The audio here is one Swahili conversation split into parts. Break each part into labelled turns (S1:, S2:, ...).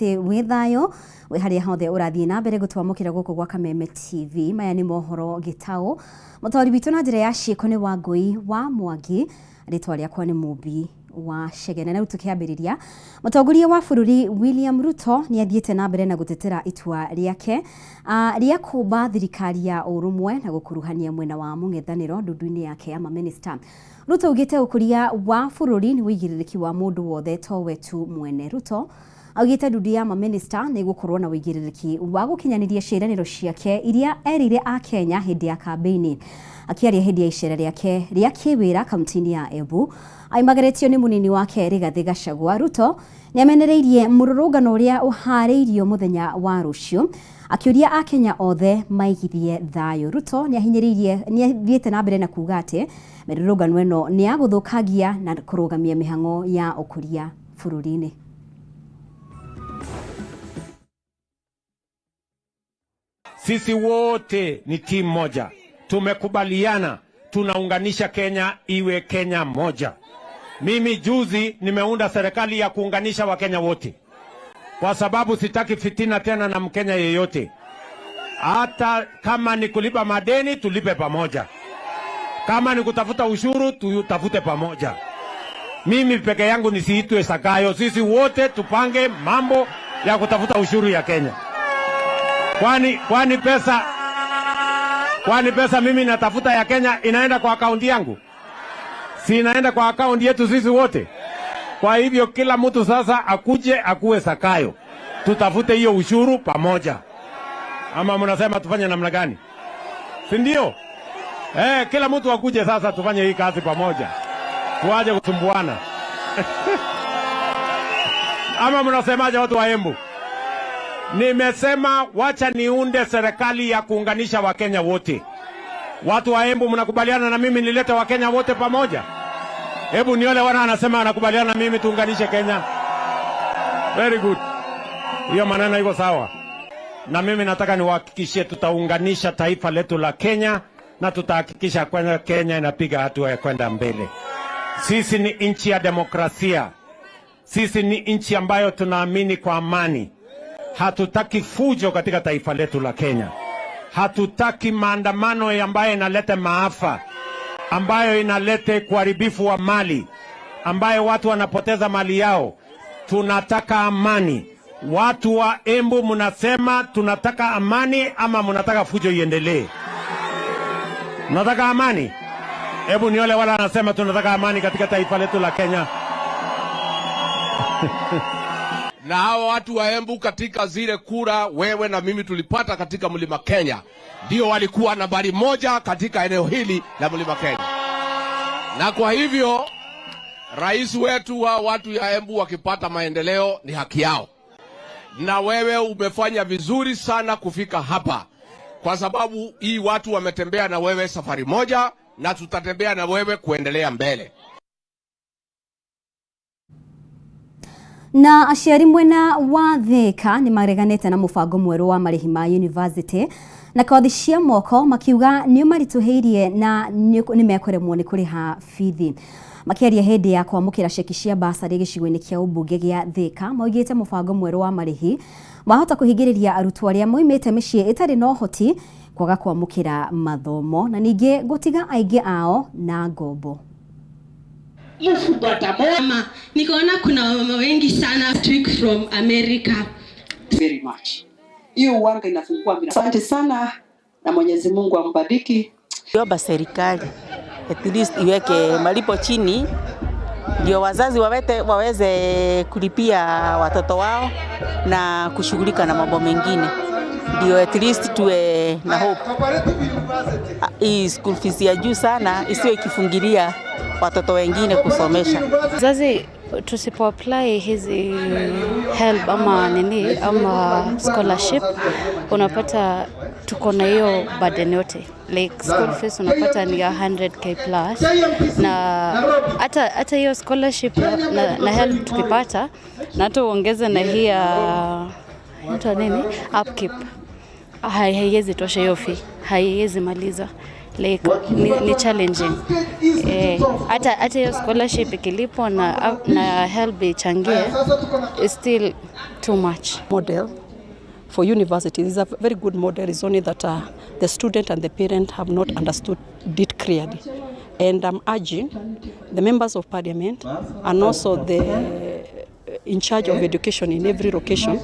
S1: withayo we haria hothe urathie na mbere gutwamukira guku gwa Kameme TV maya ni mohoro gitao mutori bitu na njira ya ciiko ni Wangui wa Mwangi ritwa riakwa ni Mubi wa Shegene na tukiambiriria mutongoria wa bururi William Ruto ni athiete na mbere na gutetera itua riake ria kumba thirikari ya urumwe na gukuruhania mwena wa mung'ethaniro ndundu-ini yake ya minister. Ruto ugite ukuria wa bururi ni wigiririki wa mundu wothe to wetu mwene. Ruto augite ndundu ya minister ni gukorwo na wigiririki wa gukinyaniria ciiraniro ciake iria erire a Kenya hindi ya kambeini. Akiaria hindi ya icera riake ria kiwira kaunti-ini ya Embu aimagaretio ni munini wake Rigathi Gachagua. Ruto ni amenereirie mururungano uria uhariirio muthenya wa rucio akiuria a Kenya othe maigithie thayo. Ruto ni athiete na mbere na kuga ati mirurungano eno ni aguthukagia na kurugamia mihango ya ukuria bururi-ini.
S2: Sisi wote ni timu moja. Tumekubaliana tunaunganisha Kenya iwe Kenya moja. Mimi juzi nimeunda serikali ya kuunganisha Wakenya wote. Kwa sababu sitaki fitina tena na Mkenya yeyote. Hata kama ni kulipa madeni tulipe pamoja. Kama ni kutafuta ushuru tutafute pamoja. Mimi peke yangu nisiitwe Sakayo. Sisi wote tupange mambo ya kutafuta ushuru ya Kenya. Kwani pesa mimi natafuta ya Kenya inaenda kwa akaunti yangu? Si inaenda kwa akaunti yetu sisi wote. Kwa hivyo kila mtu sasa akuje akuwe Sakayo. Tutafute hiyo ushuru pamoja. Ama mnasema tufanye namna gani? Si ndio? Kila mtu akuje sasa tufanye hii kazi pamoja. Tuaje kusumbuana. Ama mnasemaje watu wa Embu? Nimesema wacha niunde serikali ya kuunganisha Wakenya wote. Watu wa Embu mnakubaliana na mimi nilete Wakenya wote pamoja? Hebu niole wana anasema wanakubaliana na mimi tuunganishe Kenya. Very good. Hiyo maneno iko sawa. Na mimi nataka niwahakikishie tutaunganisha taifa letu la Kenya na tutahakikisha kwamba Kenya inapiga hatua ya kwenda mbele. Sisi ni nchi ya demokrasia. Sisi ni nchi ambayo tunaamini kwa amani. Hatutaki fujo katika taifa letu la Kenya. Hatutaki maandamano ambayo inaleta maafa, ambayo inaleta kuharibifu wa mali, ambayo watu wanapoteza mali yao. Tunataka amani. Watu wa Embu mnasema tunataka amani ama mnataka fujo iendelee? Mnataka amani? Hebu niole wala anasema tunataka amani katika taifa letu la Kenya.
S3: Na hawa watu wa Embu katika zile kura wewe na mimi tulipata katika Mlima Kenya ndio walikuwa nambari moja katika eneo hili la Mlima Kenya. Na kwa hivyo rais wetu wa watu ya Embu wakipata maendeleo ni haki yao. Na wewe umefanya vizuri sana kufika hapa. Kwa sababu hii watu wametembea na wewe safari moja na tutatembea na wewe kuendelea mbele.
S1: Na aciari mwena wa Thika ni mareganete na mubango mweru wa marihi ma university na kothi cia moko makiuga ni marituheirie na ni mekoremwo ni kuriha fithi. Makiaria hindi ya kwamukira ceki cia basari gicigo-ini kia ubunge gia Thika maugite mubango mweru wa marihi mahota kuhingiriria arutwo aria moimite micii itari no hoti kwaga kwamukira mathomo na ningi gutiga aingi ao na ngombo.
S4: Mama, nikaona kuna mama wengi sana tweak from America.
S5: Very much. Hiyo uwanga inafungua mila. Asante sana na Mwenyezi Mungu ambariki.
S6: Yomba serikali at least iweke malipo chini ndio wazazi waweze kulipia watoto wao na kushughulika na mambo mengine. Ndio at least tuwe na hope. Hii school fees ya juu sana isiwe ikifungilia watoto wengine kusomesha.
S7: Wazazi tusipo apply hizi help ama nini ama scholarship unapata tuko na hiyo burden yote, like school fees unapata ni 100k plus, na hata hiyo scholarship na help tukipata na hata uongeze na hii nini upkeep haiwezi tosha hiyo fee, haiwezi maliza. like ni challenging. Hata hiyo scholarship ikilipwa na help ichangie is still too much.
S8: Model for universities is a very good model. It's only that the student and the parent have not understood it clearly. And I'm urging the members of parliament and also the in charge of education in every location,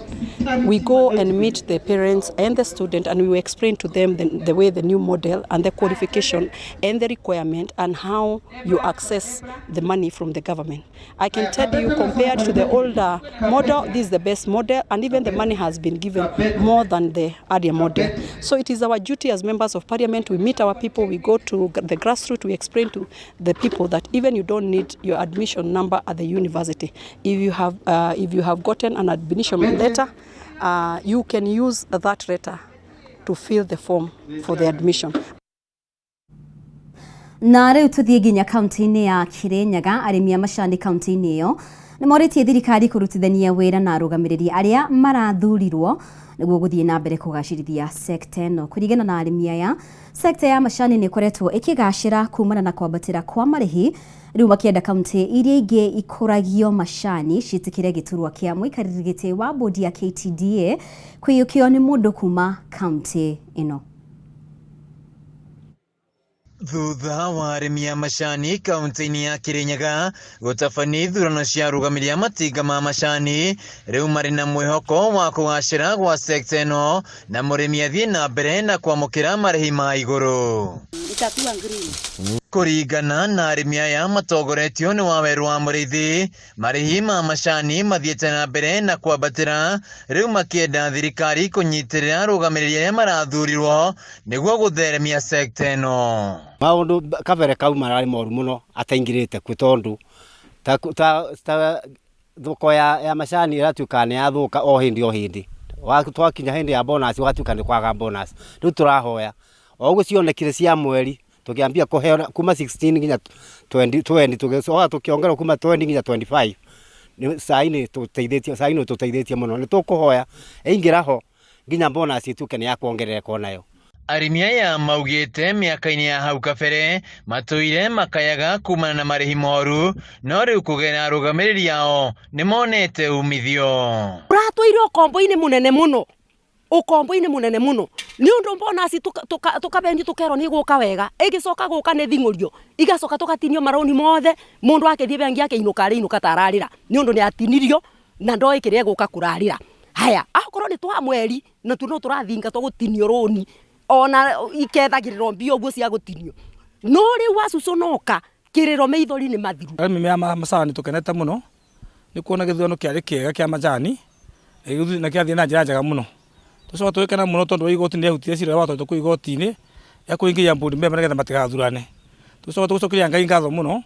S8: we go and meet the parents and the student, and we will explain to them the way the new model and the qualification and the requirement and how you access the money from the government. I can tell you, compared to the older model, this is the best model, and even the money has been given more than the earlier model. So it is our duty as members of parliament. We meet our people, we go to the grassroots, we explain to the people that even you don't need your admission number at the university. If you have gotten an admission letter, you can use that letter to fill the form for the admission.
S1: Na rĩu tuthiĩ nginya kaunti-inĩ ya Kirinyaga, arĩmi a macani kaunti-inĩ ĩyo nĩ morĩtie thirikari kũrutithania wĩra na arũgamĩrĩri arĩa marathurirwo nĩguo gũthiĩ na mbere kũgacĩrithia sekta ĩno. Kũringana na arĩmi aya, sekta ya macani nĩ ĩkoretwo ĩkĩgacĩra kumana na kwambatĩra kwa marĩhi, rĩu makĩenda kaunti iria ingĩ ikũragio macani ciĩtĩkĩre gĩturwa kĩa mũikarĩri gĩtĩ wa bodi ya KTDA kwĩyũkio nĩ mũndũ kuma kaunti ĩno.
S9: Thutha wa arĩmi a macani kaunti-inĩ ya Kirinyaga gũtabania ithurano cia arũgamĩrĩri a matinga ma macani, rĩu marĩ na mwĩhoko wa kũgacĩra gwa sekta ĩno na mũrĩmi athiĩ na mbere na kwamũkĩra marĩhi ma igũrũ. Kũringana na arĩmi aya matongoretio nĩ Waweru wa Mũrĩithi, marĩhi ma macani mathiĩte na mbere na kwambatĩra, rĩu makĩenda thirikari kũnyitĩrĩra arũgamĩrĩri arĩa marathurirwo nĩguo gũtheremia sekta ĩno.
S10: Maũndũ kabere kau mararĩ moru mũno ataingĩrĩte kwĩ tondũ ta thoko ya macani ĩratuĩka nĩ yathũka o hĩndĩ twakinya hĩndĩ ya bonus watuĩka nĩ kwaga bonus. Rĩu tũrahoya o ũguo cionekire cia mweri tukiambia kuheo kuma 16 nginya 20 tugecoka tukiongerera kuma 20 nginya 25 ni saini tuteithĩtie mũno. Nĩ tũkũhoya ingĩraho nginya bonus ituke nĩ ya kuongerereka nayo.
S9: Arĩmi aya maugĩte mĩaka-inĩ ya hau kabere matũire makayaga kumana na marĩhi moru, no rĩu kũgerera arũgamĩrĩri ao nĩ monete umithio.
S8: Ũratũire ũkombo-inĩ mũnene mũno nĩ ũndũ bonus tukabendi tukerwo nĩ gũka wega, ĩgĩcoka gũka nĩ thing'ũrio, igacoka tugatinio maroni mothe, mũndũ akĩthiĩ bengi akĩinũka tararĩra nĩ ũndũ nĩ atinirio na ndoĩ kĩrĩa gũka kũrarĩra. Haya, akorwo nĩ twa mweri na no tũrathinga tũgũtinio roni ona ikethagĩrĩrwo mbia ũguo cia gũtinio, no rĩu wacuconoka kĩrĩro meithori nĩ mathiru.
S11: Arĩmi a macani tũkenete mũno nĩ kuona gĩthurano kĩarĩ kĩega kĩa macani na kĩathiĩ na njĩra njega mũno. Tũcoka tũgĩkena mũno tondũ igoti nĩ yahutirie cira watwarĩtwo kũu igoti-inĩ ya kũingĩria board member nĩgetha matigathurane. Tũcoka tũgũcokeria Ngai ngatho mũno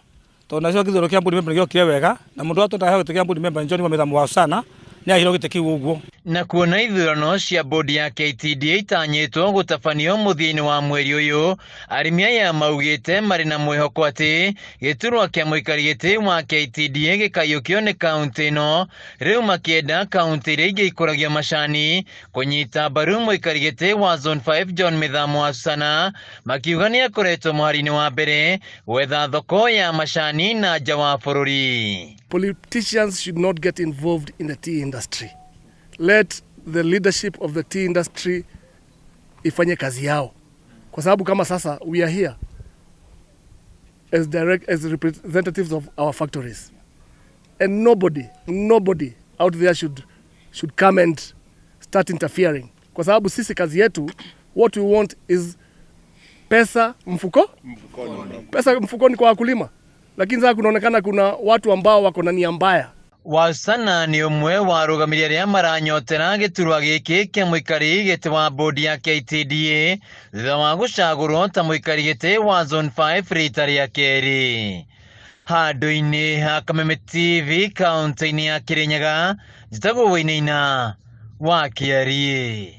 S11: tondũ nacio gĩthurano kĩa board member nĩgĩokire wega na mũndũ watwendaga gĩtĩ kĩa board member John Mamĩtha Mwasana nĩ ahirwo gĩtĩ kĩu ũguo.
S9: Na kuona ithurano cia bodi ya KTDA itanyĩtwo gũtabanio mũthia-inĩ wa mweri ũyũ, arĩmi aya maugĩte marĩ na mwĩhoko atĩ gĩturwa kĩa mũikari gĩtĩ wa KTDA gĩkaiyũkio nĩ kaunti ĩno, rĩu makĩenda kaunti iria ingĩ ikũragia macani kũnyita mbaru mũikari gĩtĩ wa Zone 5 John Mamĩtha Mwasana, makiuga nĩ akoretwo mũhari-inĩ wa mbere gwetha thoko ya macani na nja wa bũrũri.
S12: Politicians should not get involved in the tea industry. Let the leadership of the tea industry ifanye kazi yao, kwa sababu kama sasa we are here as representatives of our factories, and nobody out there should come and start interfering, kwa sababu sisi kazi yetu, what we want is pesa mfukoni kwa wakulima, lakini sasa kunaonekana kuna watu ambao wako na nia mbaya.
S9: Wasana nĩ ũmwe wa arũgamĩrĩri arĩa maranyotera gĩturwa gĩkĩ kĩa mũikari gĩtĩ wa bodi ya KTDA thutha wa gũcagũrwo ta mũikari gĩtĩ wa Zone 5 rita rĩa kerĩ. Handũ-inĩ ha Kameme TV kaunti-inĩ ya Kirinyaga, njĩtagwo Wainaina wa Kiarie.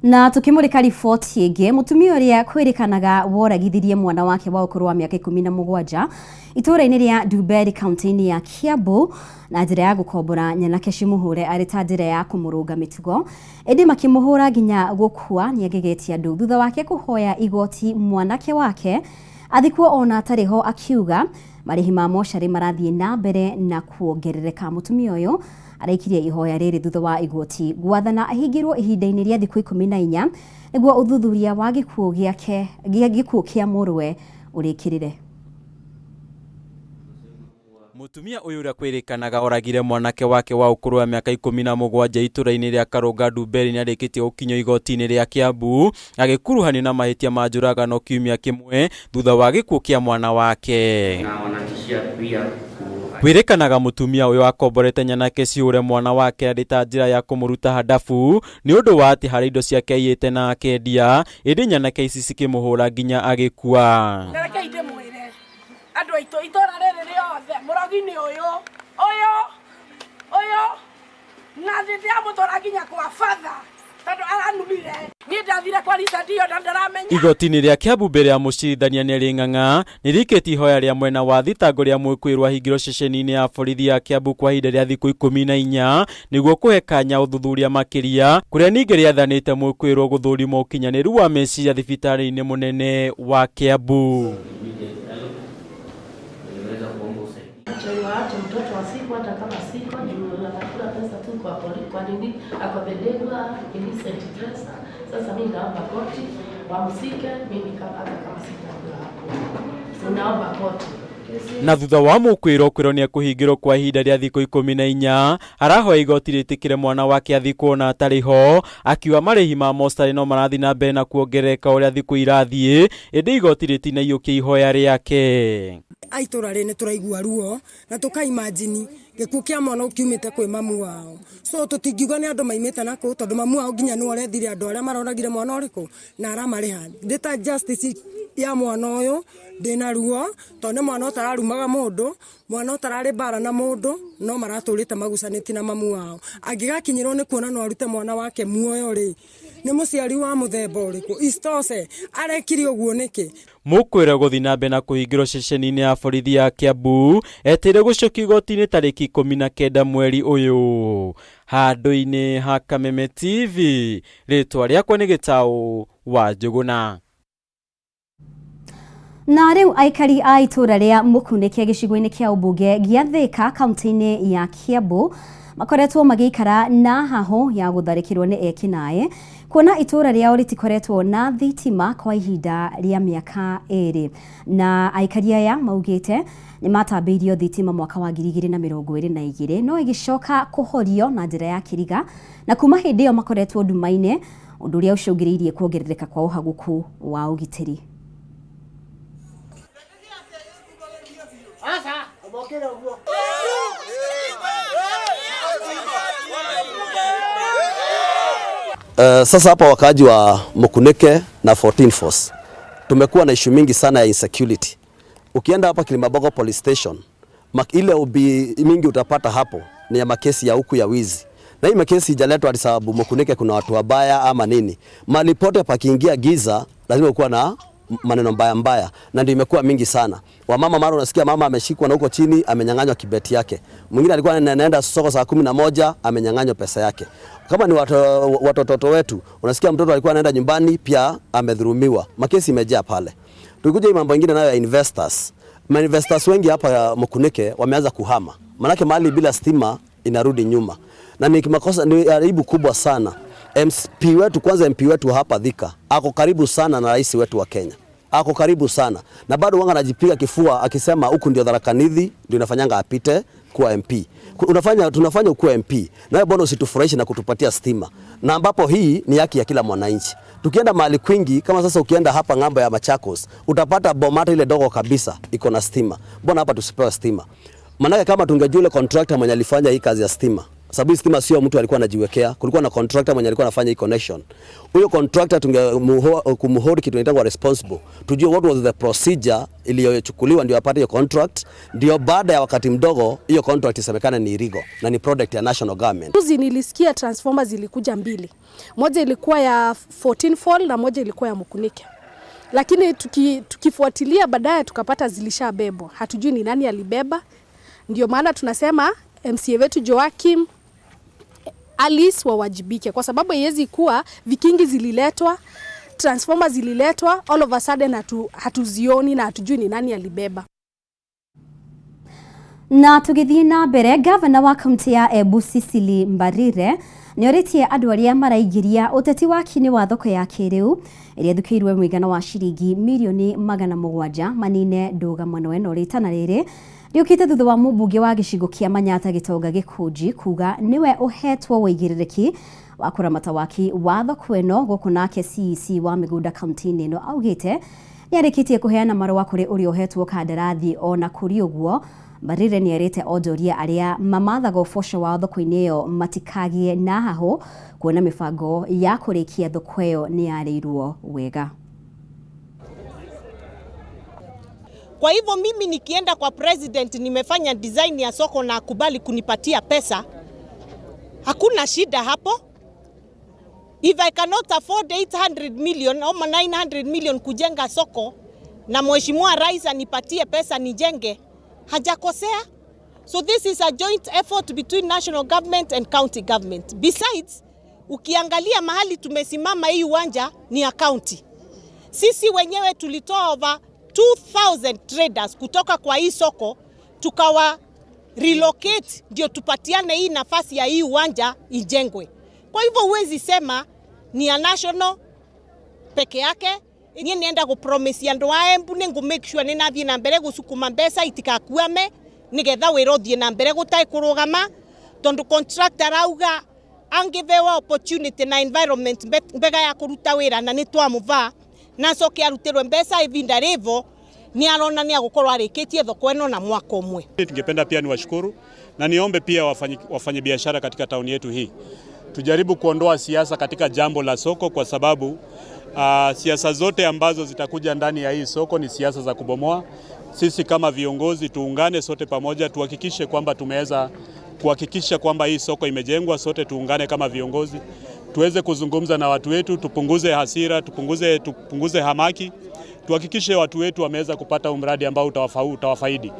S1: Na tukimulika riboti ĩngĩ, mutumia ũrĩa kwĩrĩkanaga woragithirie mwana wake wa ũkũrũ wa mĩaka 17 itũũra-inĩ rĩa Ndumberi kaunti-inĩ ya Kiambu na njĩra ya gũkombora nyanake cimuhure arĩ ta njĩra ya kũmũrũnga mĩtugo, ĩndĩ makĩmũhũra nginya gũkua nĩagegetie andũ thutha wake kũhoya igoti mwanake wake athikwo ona atarĩ ho, akiuga marĩhi ma mocarĩ marathiĩ na mbere na kuongerereka. Mutumia ũyũ araikirie ihoya rĩrĩ thutha wa igoti gwathana ahingĩrwo ihinda-inĩ rĩa thikũ 14 nĩguo ũthuthuria wa gĩkuũ kĩa mũrwe ũrĩkĩrĩre.
S13: Mutumia ũyũ ũrĩa kwĩrĩkanaga oragire mwanake wake wa ũkũrũ wa mĩaka 17 itũũra-inĩ rĩa Karũnga Ndumberi nĩarĩkĩtie gũkinywo igoti-inĩ rĩa Kiambu agĩkuruhanio na mahĩtia ma njũragano kiumia kĩmwe thutha wa gĩkuũ kĩa mwana wake. Kwĩrĩkanaga mutumia ũyũ akomborete nyanake ciũre mwana wake arĩ ta njĩra ya kũmũruta hadabu nĩ ũndũ wa atĩ harĩ indo ciake iyĩte na akendia, ĩndĩ nyanake ici cikĩmũhũra nginya agĩkua.
S14: Andũ aitũ itũra rĩrĩ rĩothe mũrogi-inĩ ũyũ na ndĩamũtwara nginya kwa father tondũ aranumire. Niĩ ndathire kwa Lisadio na ndaramenya. Igoti-inĩ
S13: rĩa Kiambu mbere ya mũcirithania Neli Ng'ang'a nĩrĩkĩtie ihoya rĩa mwena wa thitango rĩa mwĩkũĩrwo ahingĩrwo ceceni-inĩ ya borithi ya Kiambu kwa ihinda rĩa thikũ 14 nĩguo kũhe kanya ũthuthuria makĩria, kũrĩa ningĩ rĩathanĩte mwĩkũĩrwo gũthũrimwo ũkinyanĩru wa meciria thibitarĩ-inĩ mũnene wa Kiambu.
S15: Waache mtoto wa siku hata kama siko juu anakula pesa tu kwa nini akobedegwa innocent dressa. Sasa mimi naomba koti wamsike mimi kama sitakula hapo. Naomba koti.
S13: Na thutha wa mũkwĩrwo kwĩrwo nĩ ekũhingĩrwo kwa ihinda rĩa thikũ 14 arahoya igoti rĩtĩkĩre mwana wake athikwo na atarĩ ho, akiuga marĩhi ma mocarĩ no marathiĩ na mbere na kuongerereka ũrĩa thikũ irathiĩ, ĩndĩ igoti rĩtinaiyũkia ihoya rĩake.
S16: Aitora rene turaigua ruo na tukaimagine gĩkuũ kĩa mwana ũkiumĩte kwĩ mamu wao, so tũtingiuga nĩ andũ maimĩte nakũ tondũ mamu wao nginya nĩ orethire andũ arĩa maroragire mwana ũrĩkũ na aramarĩha. Ndĩta justice ya mwana ũyũ ndĩna ruo tondũ mwana ũtararumaga mũndũ, mwana ũtararĩ bara na mũndũ, no maratũrĩte magucanĩti na mamu wao. Angĩgakinyĩrwo nĩ kuona no arute mwana wake muoyo rĩ, nĩ mũciari wa mũthemba ũrĩkũ? Istose arekire ũguo nĩkĩ?
S13: Mũkwĩrwo gũthiĩ na mbere na kũhingĩrwo ceceni-inĩ ya borithi ya Kiambu eteire gũcokio igoti-inĩ tarĩki 19 mweri ũyũ. Handũ-inĩ ha Kameme TV, rĩtwa rĩakwa nĩ Gĩtaũ wa Njũgũna.
S1: Na rĩu aikari a itũũra rĩa Mũkunĩke gĩcigo-inĩ kĩa ũmbunge gĩa Thika kaunti-inĩ ya Kiambu makoretwo magĩikara na haho ya gũtharĩkĩrwo nĩ ekinaĩ, kuona itũũra rĩao rĩtikoretwo na thitima kwa ihinda rĩa mĩaka 2, na aikari aya maugĩte nĩ matambĩirio thitima mwaka wa 2022 no ĩgĩcoka kũhorio na njĩra ya kĩriga, na kuma hĩndĩ ĩyo makoretwo nduma-inĩ, ũndũ ũrĩa ũcũngĩrĩirie kuongerereka kwa ũhagũku wa ũgitĩri.
S17: Sasa hapa wakaji wa Mũkunĩke na 14 Force tumekuwa na issue mingi sana ya insecurity. Ukienda hapa Kilimambogo police station, ile ubi mingi utapata hapo ni ya makesi ya huku ya wizi. Na hii makesi ijaletwa hadi sababu Mũkunĩke kuna watu wabaya ama nini. Mali pote pakiingia giza lazima kuwa na maneno mbaya, na ndio imekuwa mingi sana. Wamama mara unasikia mama ameshikwa na huko chini amenyang'anywa kibeti yake. Mwingine alikuwa anaenda soko saa 11 amenyang'anywa pesa yake. Kama ni watoto wetu, unasikia mtoto alikuwa anaenda nyumbani pia amedhulumiwa. Makesi imejaa pale. Tukikuja mambo mengine nayo ya investors. Investors wengi hapa Mũkunĩke wameanza kuhama. Manake mahali bila stima inarudi nyuma. Na ni makosa, ni aibu kubwa sana. MP wetu hapa Thika ako karibu sana na rais wetu wa Kenya. Ako karibu sana. Na bado wanga anajipiga kifua akisema huku ndio Tharaka Nithi ndio inafanyanga apite kuwa MP. Tunafanya ukuwa MP. Nawe bwana usitufurahishe na kutupatia stima. Na ambapo hii ni haki ya kila mwananchi. Tukienda mahali kwingi kama sasa ukienda hapa ng'ambo ya Machakos utapata bomata ile dogo kabisa iko na stima. Mbona hapa tusipewe stima? Manake kama tungejua ile contractor mwenye alifanya hii kazi ya stima Sababu stima sio mtu alikuwa anajiwekea, kulikuwa na contractor mwenye alikuwa anafanya hii connection. Huyo contractor kumhold kitu inaitwa responsible. Tujue what was the procedure iliyochukuliwa ndio apate hiyo contract, ndio baada ya wakati mdogo hiyo contract isemekana ni illegal na ni product ya national government.
S18: Juzi nilisikia transformers zilikuja mbili. Moja ilikuwa ya 14 Fall na moja ilikuwa ya Mukunike. Lakini tukifuatilia baadaye tukapata zilishabebwa. Hatujui ni nani alibeba. Ndio maana tunasema MCA wetu Joakim Alice wawajibike, kwa sababu haiwezi kuwa vikingi zililetwa, transformers zililetwa, all of a sudden hatuzioni na hatujui ni nani alibeba.
S1: Na tugithii na mbere, gavana wa kaunti ya Embu Cecily Mbarire nioritie andu aria maraigiria uteti wa kini wa thoko ya kiriu iria thukirwe mwigana wa shiringi milioni 700 manine nduga mwena weno ritana riri riukite thutha wa mubunge wa gicigo kia Manyata Gitonga Gikuji kuga niwe uhetwo waigiririki wa kuramata waki wa thoko eno guku nake CEC wa migunda kaunti-ini ino augite niarikitie kuheana marua kuri uri uhetwo kandarathi ona kuri uguo. Mbarire nierite onjoria aria mamathaga ũboco wa thoko-inĩ ĩyo matikagie na haho kuona mibango ya kurikia thoko ĩyo ni yarĩirwo wega.
S19: Kwa hivyo mimi nikienda kwa president nimefanya design ya soko na akubali kunipatia pesa, hakuna shida hapo. If I cannot afford 800 million au 900 million kujenga soko na mheshimiwa rais anipatie pesa nijenge, hajakosea. So this is a joint effort between national government and county government. Besides, ukiangalia mahali tumesimama hii uwanja ni ya county. Sisi wenyewe tulitoa over 2000 traders kutoka kwa hii soko tukawa relocate ndio tupatiane hii nafasi ya hii uwanja ijengwe. Kwa hivyo huwezi sema ni ya national peke yake. Enye nienda kupromise andu a Embu ningu make sure ni nathie na mbere gusukuma mbeca itikakuame nigetha wirothie na mbere gutai kurugama tondu contractor auga angivewa opportunity na environment mbega ya kuruta wira na nitwamuva na coke arutirwe mbeca ivinda rivo ni arona ni agukorwo arikitie thoko eno na mwaka umwe.
S20: Tungependa pia niwashukuru na niombe pia wafanye biashara katika tauni yetu hii. Tujaribu kuondoa siasa katika jambo la soko kwa sababu siasa zote ambazo zitakuja ndani ya hii soko ni siasa za kubomoa. Sisi kama viongozi tuungane sote pamoja, tuhakikishe kwamba tumeweza kuhakikisha kwamba hii soko imejengwa. Sote tuungane kama viongozi, tuweze kuzungumza na watu wetu, tupunguze hasira, tupunguze hamaki, tuhakikishe watu wetu wameweza kupata umradi ambao utawafaidi.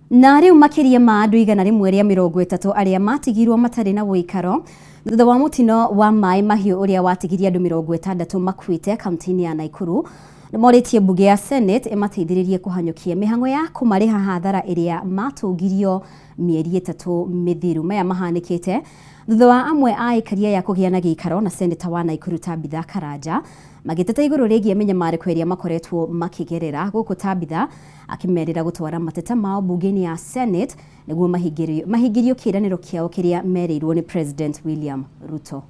S1: Na riu makiria ma andu 130 aria matigirwo matari na wikaro thutha wa mutino wa mai mahiu uria watigiria andu 60 makuite kaunti-ini ya Naikuru nimoritie bunge ya Senate imateithiririe kuhanyukia mihango ya kumariha hathara iria matugirio mieri 3 mithiru. Maya mahanikite thutha wa amwe a ikaria ya kugia na giikaro na Senator wa Naikuru Tabitha Karanja magiteta iguru rigie minyamariko iria makoretwo makigerera guku Tabitha akimerera gutwara mateta mao bunge-ini ya Senate niguo mahingirio kiraniro kiao kiria mereirwo ni President William Ruto.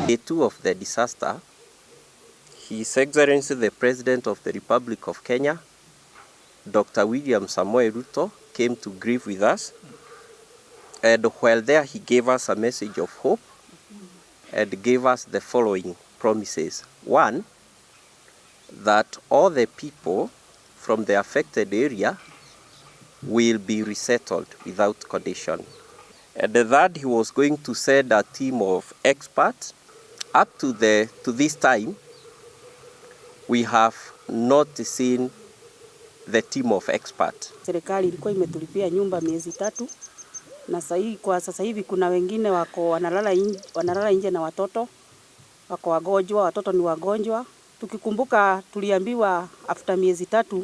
S21: Day 2 of the disaster, His Excellency the President of the Republic of Kenya, Dr. William Samoei Ruto, came to grieve with us. And while there, he gave us a message of hope and gave us the following promises. One, that all the people from the affected area will be resettled without condition. And that he was going to send a team of experts. Up to this time, we have not seen the team of experts.
S6: Serikali ilikuwa imetulipia nyumba miezi 3 na kwa sasa hivi kuna wengine wako wanalala nje na watoto wako wagonjwa, watoto ni wagonjwa. Tukikumbuka tuliambiwa after miezi 3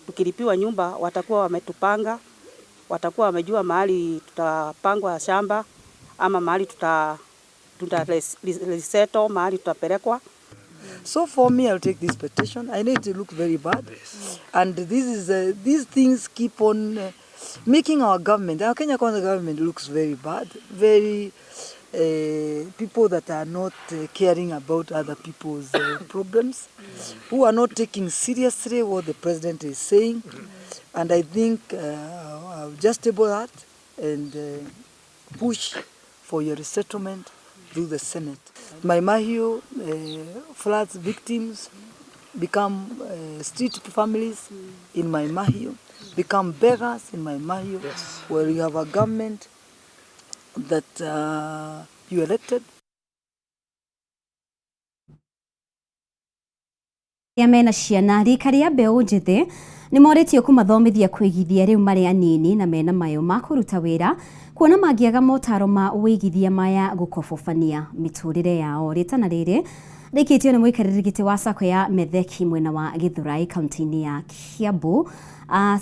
S6: tukilipiwa nyumba watakuwa wametupanga, watakuwa wamejua mahali tutapangwa shamba ama mahali resettle, mahali tutapelekwa.
S22: So for me, I'll take this petition. I know it will look very bad, and this is these things keep on making our government, our Kenya Kwanza government looks very bad, very people that are not caring about other people's problems, who are not taking seriously what the president is saying. And I think I'll just table that and push for your resettlement through the Senate. Mai Mahiu floods victims become street families in Mai Mahiu, become beggars in Mai Mahiu, where you have a government that you elected.
S1: Mena ciana rika ria mbeũ njĩthĩ nĩ moretio kũmathomithia kwĩgithia rĩu marĩ anini na mena mayo ma kũruta wĩra kuona mangĩaga motaro ma wĩigithia maya gũkobobania mĩtũrĩre yao. Rĩtana rĩrĩ rĩkĩtio nĩ mũikarĩri gĩtĩ wa sacco ya Metheki mwena wa Gĩthũrai kaunti-inĩ ya Kiambu.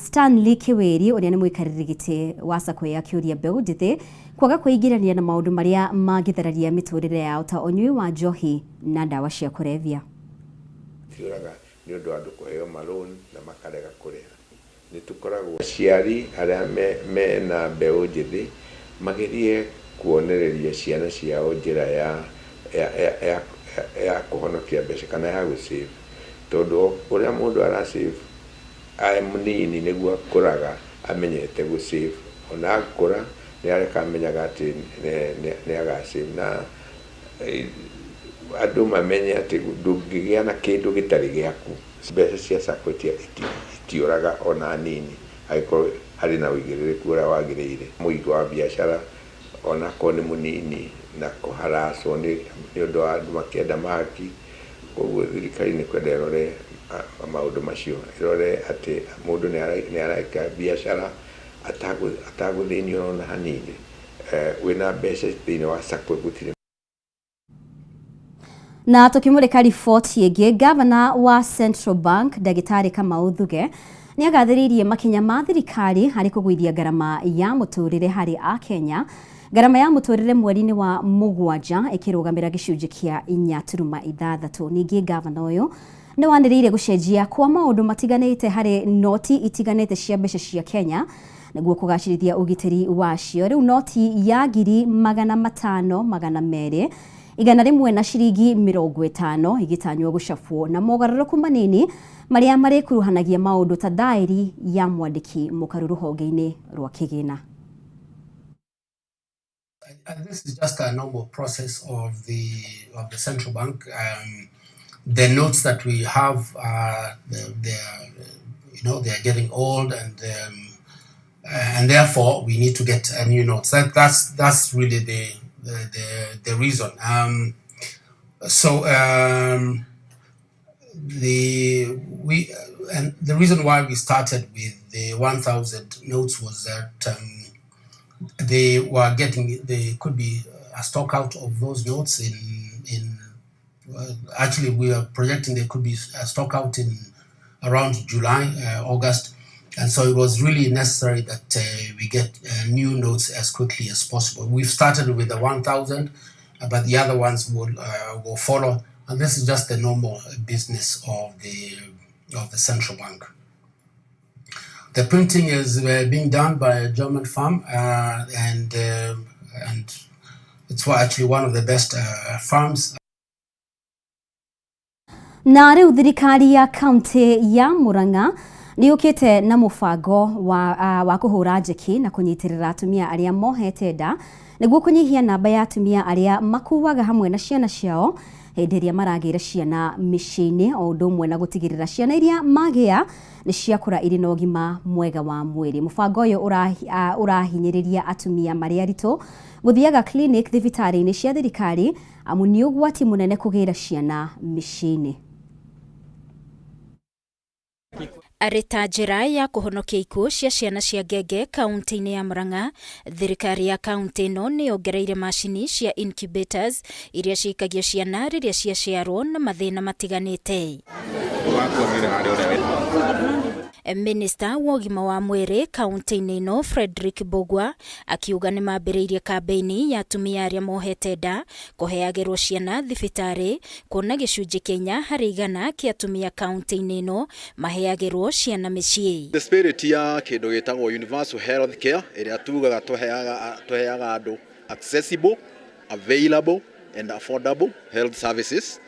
S1: Stanley Kiweri ũrĩa nĩ mũikarĩri gĩtĩ wa sacco ya Kĩũria mbeũ njĩthĩ kwaga kwĩingĩrania na maũndũ marĩa mangĩthararia mĩtũrĩre yao ta ũnyui wa njohi na ndawa cia kũrebia.
S2: Tiũraga nĩ ũndũ andũ kũheo marũni na makarega kũrĩha. Nĩ tũkoragwo aciari arĩa mena mbeũ njĩthĩ magerie kuonereria ciana ciao njĩra ya kũhonokia mbeca kana ya gũsave, tondũ ũrĩa mũndũ arasave arĩ mũnini nĩguo akũraga amenyete gũsave, ona akũra nĩ areka amenyaga atĩ nĩ agasave na andũ mamenye atĩ ndũngĩgĩa na kĩndũ gĩtarĩ gĩaku. Mbeca cia sacco itiũraga ona nini angĩkorwo harĩ na ũigĩrĩrĩku ũrĩa wagĩrĩire. Mũigũ wa biacara ona ko nĩ mũnini na kũharacwo nĩ ũndũ wa andũ makĩenda mahaki. Koguo thirikari nĩ kwenda ĩrore maũndũ macio, ĩrore atĩ mũndũ nĩ areka biacara atagũthĩnio ona hanini. Wĩna mbeca thĩinĩ wa sacco gũtirĩ.
S1: Na tukimulika riboti ĩngĩ, gavana wa Central Bank Ndagĩtarĩ Kamau Thuge nĩ agathĩrĩirie makinya ma thirikari harĩ kũgũithia ngarama ya mũtũrĩre harĩ Akenya. Ngarama ya mũtũrĩre mweri-inĩ wa mũgwanja ĩkĩrũgamĩra gĩcunjĩ kĩa 4.6. Ningĩ gavana ũyũ nĩ wanĩrĩire gũcenjia kwa maũndũ matiganĩte harĩ noti itiganĩte cia mbeca cia Kenya nĩguo kũgacĩrithia ũgitĩri wacio. Rĩu noti ya 500,200 igana rĩmwe na ciringi 50 igĩtanywo gũcabwo na mogarũrũku manini marĩa marĩkuruhanagia maũndũ ta thaĩri ya mwandĩki mũkaru rũhonge-inĩ rwa kĩgĩna.
S3: This is just a normal process of the central bank. The notes that we have, they are getting old, and therefore we need to get new notes. That's really the reason. The reason why we started with the 1,000 notes was that there could be a stock out of those notes actually we are projecting there could be a stock out in around July, August, and so it was really necessary that we get new notes as quickly as possible. We've started with the 1,000, but the other ones will follow, and this is just the normal business of the central bank. The printing is being done by a German firm, and it's actually one of the best firms.
S1: Na rĩu thirikari ya kaunti ya Murang'a nĩ ũkĩte na mũbango wa kũhũra njeki na kũnyitĩrĩra atumia arĩa mohete nda nĩguo kũnyihia namba ya atumia arĩa makuaga hamwe na ciana ciao hĩndĩ ĩrĩa maragĩra ciana mĩciĩ-inĩ, o ũndũ ũmwe na gũtigĩrĩra ciana iria magĩa nĩ ciakũra irĩ na ũgima mwega wa mwĩrĩ. Mũbango ũyũ ũrahinyĩrĩria atumia marĩa aritũ gũthiaga clinic thibitarĩ-inĩ cia thirikari amu nĩ ũgwati mũnene kũgĩra ciana mĩciĩ-inĩ.
S23: Arĩ ta njĩra ya kũhonokia ikuũ cia ciana cia ngenge kaunti-inĩ ya Murang'a, thirikari ya kaunti ĩno nĩ yongereire macini cia incubators iria ciikagio ciana rĩrĩa ciaciarwo na mathĩna matiganĩte. Minister wa ũgima wa mwĩrĩ kaunti-inĩ ĩno Frederick Bogwa akiuga nĩ mambĩrĩirie kampeni ya atumia arĩa mohete nda kũheagĩrwo ciana thibitarĩ, kuona gĩcunjĩ kĩa 4 harĩ 100 kĩa atumia kaunti-inĩ ĩno maheagĩrwo ciana mĩciĩ.
S4: The spirit ya kĩndũ gĩtagwo universal health care ĩrĩa tugaga tũheaga andũ accessible, available and affordable health services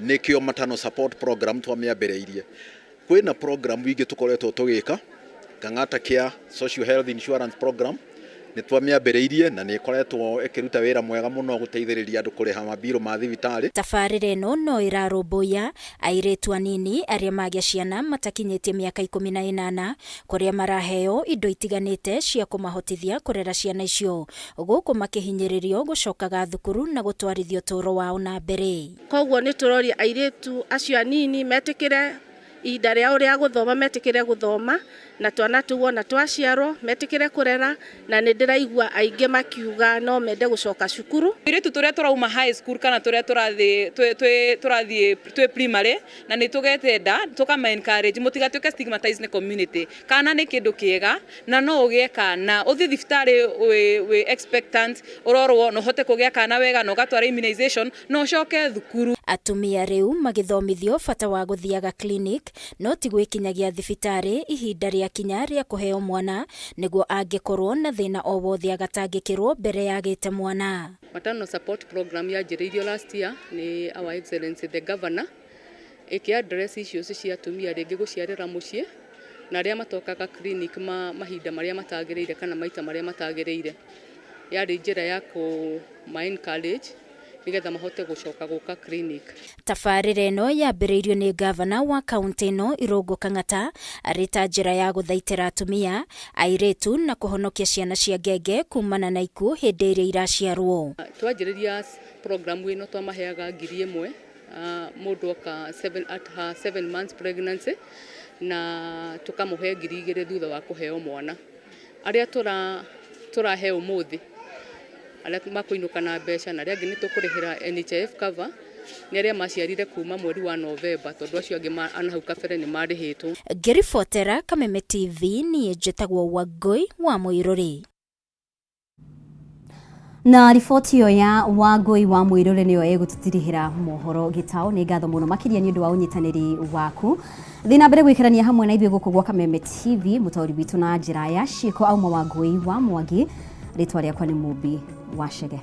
S4: nĩkĩo maternal support program twamĩambĩrĩirie. Kwĩna program ingĩ tũkoretwo tũgĩka, Kang'ata Care Social Health Insurance Program nĩ twamĩambĩrĩirie na nĩ ĩkoretwo ĩkĩruta wĩra mwega mũno gũteithĩrĩria andũ kũrĩha mabiro ma thibitarĩ.
S23: Tabarĩra ĩno no ĩrarũmbũiya airĩtu anini arĩa magĩa ciana matakinyĩtie mĩaka 18 kũrĩa maraheo indo itiganĩte cia kũmahotithia kũrera ciana icio, gũkũ makĩhinyĩrĩrio gũcokaga thukuru na gũtwarithio ũtũũro wao na mbere.
S5: Koguo nĩ tũroria airĩtu acio anini metĩkĩre ihinda rĩao rĩa gũthoma, metĩkĩre gũthoma na twana tuona twaciarwo metĩkĩre kũrera, na nĩ ndĩraigua aingĩ makiuga no mende gũcoka cukuru.
S7: Airĩtu tũrĩa tũrauma high school kana tũrĩa tũrathiĩ twĩ primary na nĩ tũgete nda tũkama encourage mũtigatuĩke stigmatized nĩ community. Kana nĩ kĩndũ kĩega na no ũgĩe kana ũthiĩ thibitarĩ wĩ expectant ũrorwo no hote kũgĩa kana wega no gatwara immunization no ũcoke thukuru.
S23: Atumia rĩu magĩthomithio bata wa gũthiaga clinic no ti gwĩkinyagia thibitarĩ ihinda rĩa kinya rĩa kũheo mwana nĩguo angĩkorwo na thĩna o wothe agatangĩkĩrwo mbere ya gĩte mwana.
S7: Maternal support program yanjĩrĩirio last year nĩ Our Excellency the Governor ĩkĩ-address issues cia atumia rĩngĩ gũciarĩra mũciĩ na arĩa matokaga clinic mahinda marĩa matagĩrĩire kana maita marĩa matagĩrĩire. Yarĩ njĩra ya kũma-encourage nigetha mahote gũcoka gũka clinic.
S23: Tabarĩra ĩno yambĩrĩirio nĩ gavana wa kaunti ĩno Irũngũ Kang'ata arĩ ta njĩra ya gũthaitĩra atumia, airĩtu na kũhonokia ciana cia ngenge kumana na ikuũ hĩndĩ ĩrĩa iraciarwo.
S7: Twanjĩrĩria program ĩno twamaheaga 1,000 mũndũ oka 7 months pregnancy na tukamũhe 2,000 thutha wa kũheo mwana. Arĩa tũrahe ũmũthĩ arĩa makũinũka na mbeca na arĩa angĩ nĩ tũkũrĩhĩra NHIF cover nĩ arĩa maciarire kuma mweri wa Novemba tondũ acio angĩ anahau kabere nĩ marĩhĩtwo.
S23: Ngĩribotera Kameme TV niĩ njĩtagwo Wangui wa Mũirũrĩ. Na riboti ĩyo ya Wangui wa Mũirũrĩ nĩyo ĩgũtũtirihĩra mohoro gĩtaũ. Nĩ ngatho mũno makĩria nĩ ũndũ wa ũnyitanĩri waku. Thiĩ na mbere gwĩkĩrania hamwe na ithuĩ gũkũ gwa Kameme TV, mũtaũri witũ na njĩra ya ciĩko auma Wangui wa Mwangi. Rĩtwa rĩakwa nĩ Mũmbi wa Chege.